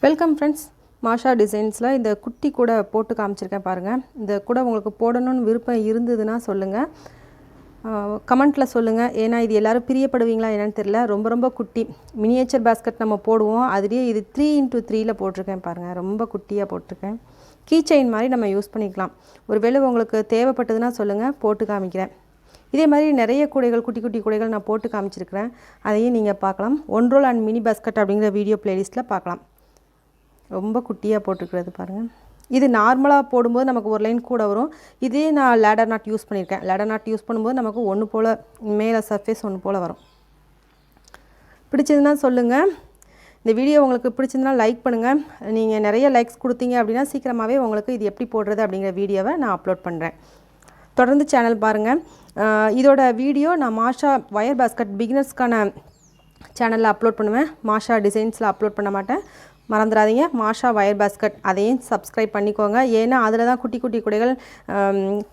Welcome friends. மாஷா டிசைன்ஸில் இந்த குட்டி கூட போட்டு காமிச்சிருக்கேன் பாருங்கள். இந்த கூட உங்களுக்கு போடணும்னு விருப்பம் இருந்ததுன்னா சொல்லுங்கள், கமெண்ட்டில் சொல்லுங்கள். ஏன்னா இது எல்லோரும் பிரியப்படுவீங்களா என்னென்னு தெரியல. ரொம்ப ரொம்ப குட்டி மினியேச்சர் பேஸ்கெட் நம்ம போடுவோம். அதுலேயே இது 3x3 போட்டிருக்கேன் பாருங்கள். ரொம்ப குட்டியாக போட்டிருக்கேன். கீ செயின் மாதிரி நம்ம யூஸ் பண்ணிக்கலாம். ஒருவேளை உங்களுக்கு தேவைப்பட்டதுன்னா சொல்லுங்கள், போட்டு காமிக்கிறேன். இதே மாதிரி நிறைய கூடைகள், குட்டி குட்டி கூடைகள் நான் போட்டு காமிச்சிருக்கிறேன். அதையும் நீங்கள் பார்க்கலாம். 1 roll and மினி பேஸ்கெட் அப்படிங்கிற வீடியோ பிளேலிஸ்ட்டில் பார்க்கலாம். ரொம்ப குட்டியாக போட்டுக்கிறது பாருங்கள். இது நார்மலாக போடும்போது நமக்கு ஒரு லைன் கூட வரும். இதே நான் லேடர் நாட் யூஸ் பண்ணியிருக்கேன். லேடர் நாட் யூஸ் பண்ணும்போது நமக்கு ஒன்று போல் மேலே சர்ஃபேஸ் ஒன்று போல் வரும். பிடிச்சதுன்னா சொல்லுங்கள். இந்த வீடியோ உங்களுக்கு பிடிச்சிருந்தனா லைக் பண்ணுங்கள். நீங்கள் நிறைய லைக்ஸ் கொடுத்தீங்க அப்படின்னா சீக்கிரமாகவே உங்களுக்கு இது எப்படி போடுறது அப்படிங்கிற வீடியோவை நான் அப்லோட் பண்ணுறேன். தொடர்ந்து சேனல் பாருங்கள். இதோட வீடியோ நான் மாஷா ஒயர் பேஸ்கெட் பிகினர்ஸ்க்கான சேனலில் அப்லோட் பண்ணுவேன். மாஷா டிசைன்ஸில் அப்லோட் பண்ண மாட்டேன். மறந்துடாதீங்க, மாஷா ஒயர் பேஸ்கெட் அதையும் சப்ஸ்கிரைப் பண்ணிக்கோங்க. ஏன்னா அதில் தான் குட்டி குட்டி கூடைகள்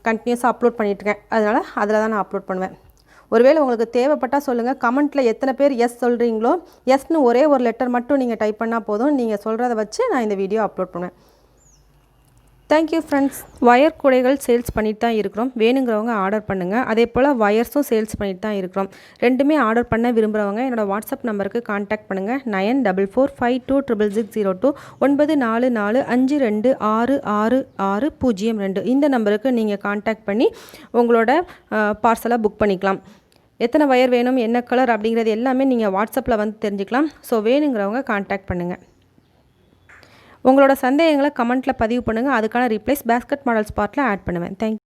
கண்டினியூஸாக அப்லோட் பண்ணிகிட்ருக்கேன். அதனால் அதில் தான் நான் அப்லோட் பண்ணுவேன். ஒருவேளை உங்களுக்கு தேவைப்பட்டால் சொல்லுங்கள். கமெண்ட்டில் எத்தனை பேர் எஸ் சொல்கிறீங்களோ, எஸ்னு ஒரே ஒரு லெட்டர் மட்டும் நீங்கள் டைப் பண்ணால் போதும். நீங்கள் சொல்கிறத வச்சு நான் இந்த வீடியோ அப்லோட் பண்ணுவேன். Thank you friends. ஒயர் கூடைகள் சேல்ஸ் பண்ணிட்டு தான் இருக்கிறோம். வேணுங்கிறவங்க ஆர்டர் பண்ணுங்கள். அதே போல் ஒயர்ஸும் சேல்ஸ் பண்ணிட்டு தான் இருக்கிறோம். ரெண்டுமே ஆர்டர் பண்ண விரும்புகிறவங்க என்னோடய வாட்ஸ்அப் நம்பருக்கு கான்டாக்ட் பண்ணுங்கள். 9445266602 9445266602. இந்த நம்பருக்கு நீங்கள் கான்டாக்ட் பண்ணி உங்களோட பார்சலை புக் பண்ணிக்கலாம். எத்தனை ஒயர் வேணும், என்ன கலர் அப்படிங்கிறது எல்லாமே நீங்கள் வாட்ஸ்அப்பில் வந்து தெரிஞ்சுக்கலாம். ஸோ வேணுங்கிறவங்க கான்டாக்ட் பண்ணுங்கள். உங்களோட சந்தேகங்களை கமெண்ட்டில் பதிவு பண்ணுங்கள். அதுக்கான ரிப்ளைஸ் பேஸ்கெட் மாடல்ஸ் பார்ட்டில் ஆட் பண்ணுவேன். தேங்க்யூ.